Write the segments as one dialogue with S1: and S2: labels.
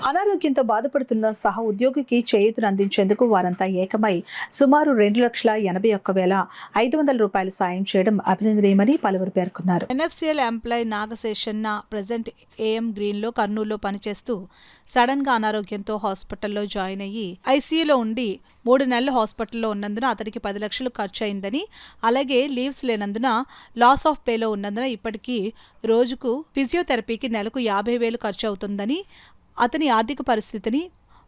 S1: అనారోగ్యంతో బాధపడుతున్న సహ ఉద్యోగికి చేయూతను అందించేందుకు వారంతా ఏకమై సుమారు 2,81,500 రూపాయలు సాయం చేయడం అభినందనీయమని పలువురు పేర్కొన్నారు. ఎన్ఎఫ్సిఎల్ ఎంప్లాయ్ నాగశేషన్న ప్రెజెంట్ ఏఎం గ్రీన్లో కర్నూలులో పనిచేస్తూ సడన్ గా అనారోగ్యంతో హాస్పిటల్లో జాయిన్ అయ్యి ఐసీయూలో ఉండి 3 నెలలు హాస్పిటల్లో ఉన్నందున అతడికి 10 లక్షలు ఖర్చు అయిందని, అలాగే లీవ్స్ లేనందున లాస్ ఆఫ్ పేలో ఉన్నందున ఇప్పటికీ రోజుకు ఫిజియోథెరపీకి నెలకు 50,000 ఖర్చు అవుతుందని, అతని ఆర్థిక పరిస్థితిని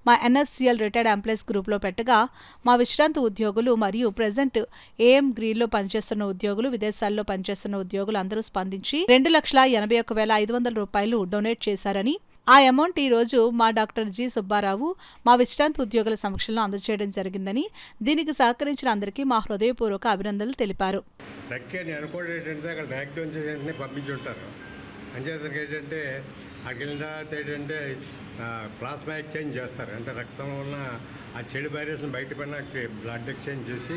S1: మా ఎన్ఎఫ్సిఎల్ రిటైర్డ్ ఎంప్లాయీస్ గ్రూప్లో పెట్టగా మా విశ్రాంతి ఉద్యోగులు మరియు ప్రెజెంట్ ఏఎం గ్రీన్లో పనిచేస్తున్న ఉద్యోగులు, విదేశాల్లో పనిచేస్తున్న ఉద్యోగులు అందరూ స్పందించి 2,81,500 రూపాయలు డొనేట్ చేశారని, ఆ అమౌంట్ ఈ రోజు మా డాక్టర్ జి సుబ్బారావు మా విశ్రాంతి ఉద్యోగుల సమక్షంలో అందజేయడం జరిగిందని, దీనికి సహకరించిన అందరికీ మా హృదయపూర్వక అభినందనలు తెలిపారు.
S2: అక్కడికి వెళ్ళిన తర్వాత ఏంటంటే ప్లాస్మా ఎక్స్చేంజ్ చేస్తారు. అంటే రక్తం వలన ఆ చెడు వైరస్ని బయటపడిన బ్లడ్ ఎక్స్చేంజ్ చేసి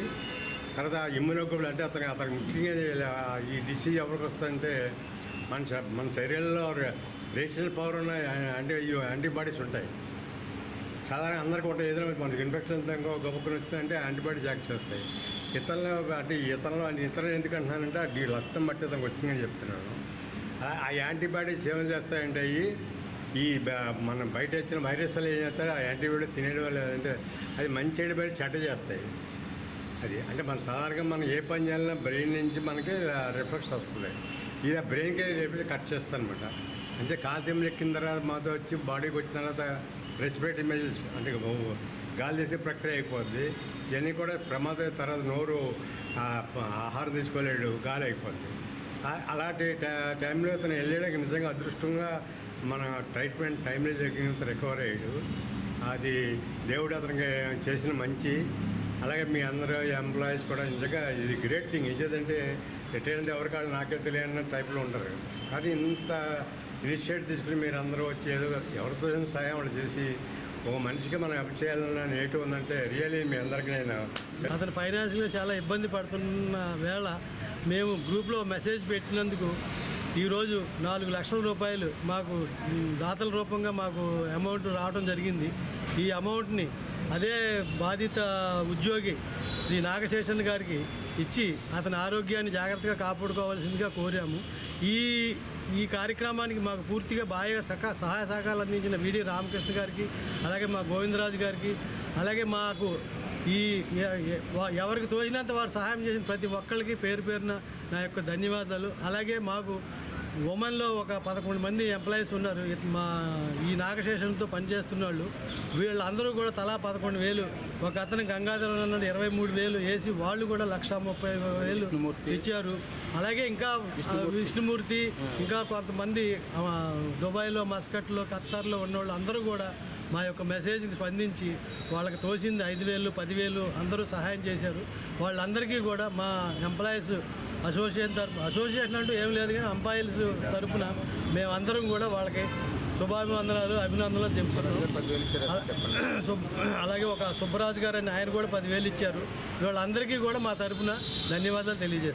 S2: తర్వాత ఇమ్యూనోగ్లోబులిన్ అంటే అతనికి ముఖ్యంగా ఈ డిసీజ్ ఎవరికి వస్తుందంటే మన శరీరంలో రేషనల్ పవర్ ఉన్న యాంటీబాడీస్ ఉంటాయి. సాధారణ అందరికీ ఉంటాయి. ఏదైనా మనకి ఇన్ఫెక్షన్ గొప్పకుని వచ్చిందంటే యాంటీబాడీస్ యాక్ట్ చేస్తాయి. ఇతరులు ఎందుకు అంటున్నానంటే అది రక్తం బట్టి అతనికి వచ్చిందని చెప్తున్నాను. ఆ యాంటీబాడీస్ సేవన చేస్తాయంటే ఈ మనం బయట వచ్చిన వైరస్ వల్ల ఏం చేస్తారు, ఆ యాంటీబాడీ తినేయడం వల్ల అంటే అది మంచి యాంటీబాడీ చెడ్డ చేస్తాయి. అది అంటే మన సాధారణంగా మనం ఏ పని చేయాలన్నా బ్రెయిన్ నుంచి మనకి రిఫ్లెక్స్ వస్తుంది. ఇది ఆ బ్రెయిన్కి రేపు కట్ చేస్తాను అనమాట. అంటే కాల్తీయం ఎక్కిన తర్వాత మాతో వచ్చి బాడీకి వచ్చిన తర్వాత రెస్పిరేటరీ మెజర్స్ అంటే గాలి తీసే ప్రక్రియ అయిపోద్ది. ఇవన్నీ కూడా ప్రమాదం. తర్వాత నోరు ఆహారం తీసుకోలేడు, గాలి అయిపోద్ది. అలాంటి టైంలో అతను వెళ్ళడానికి నిజంగా అదృష్టంగా మన ట్రీట్మెంట్ టైంలో జరిగినంత రికవర్ అయ్యాడు. అది దేవుడు అతనికి చేసిన మంచి. అలాగే మీ అందరూ ఎంప్లాయీస్ కూడా నిజంగా ఇది గ్రేట్ థింగ్. ఇచ్చేదంటే రిటైర్ ఎవరికాళ్ళు నాకే తెలియని టైప్లో ఉంటారు. కానీ ఇంత ఇనిషియేటివ్ తీసుకుని మీరు అందరూ వచ్చి ఏదో ఎవరితో సాయం వాళ్ళు చేసి ఒక మనిషికి మనం అప్ చేయాలన్న నేటివ్ ఉందంటే రియల్లీ మీ అందరికీ నేను
S3: అతను ఫైనాన్షియల్గా చాలా ఇబ్బంది పడుతున్న వేళ మేము గ్రూప్లో మెసేజ్ పెట్టినందుకు ఈరోజు 4 లక్షల రూపాయలు మాకు దాతల రూపంగా మాకు అమౌంట్ రావడం జరిగింది. ఈ అమౌంట్ని అదే బాధిత ఉద్యోగి శ్రీ నాగశేషన్ గారికి ఇచ్చి అతని ఆరోగ్యాన్ని జాగ్రత్తగా కాపాడుకోవాల్సిందిగా కోరాము. ఈ కార్యక్రమానికి మాకు పూర్తిగా సహాయ సహకారాలు అందించిన విడి రామకృష్ణ గారికి, అలాగే మా గోవిందరాజు గారికి, అలాగే మాకు ఎవరికి తోచినంత వారు సహాయం చేసిన ప్రతి ఒక్కరికి పేరు పేరున నా యొక్క ధన్యవాదాలు. అలాగే మాకు ఉమెన్లో ఒక 11 మంది ఎంప్లాయీస్ ఉన్నారు. ఈ నాగశేషంతో పనిచేస్తున్న వాళ్ళు వీళ్ళందరూ కూడా తలా 11,000, ఒక అతను గంగాధరం అన్నాడు 23,000 వేసి వాళ్ళు కూడా 1,30,000 ఇచ్చారు. అలాగే ఇంకా విష్ణుమూర్తి, ఇంకా కొంతమంది దుబాయ్లో, మస్కట్లో, ఖత్తర్లో ఉన్నవాళ్ళు అందరూ కూడా మా యొక్క మెసేజ్కి స్పందించి వాళ్ళకి తోసింది 5,000, 10,000 అందరూ సహాయం చేశారు. వాళ్ళందరికీ కూడా మా ఎంప్లాయీస్ అసోసియేషన్ అంటూ ఏం లేదు, కానీ ఎంప్లాయీస్ తరఫున మేమందరం కూడా వాళ్ళకి శుభాభివందనాలు, అభినందనలు చెప్తున్నాం. అలాగే ఒక సుబ్బరాజు గారు అని ఆయన కూడా 10,000 ఇచ్చారు. వాళ్ళందరికీ కూడా మా తరఫున ధన్యవాదాలు తెలియజేస్తాం.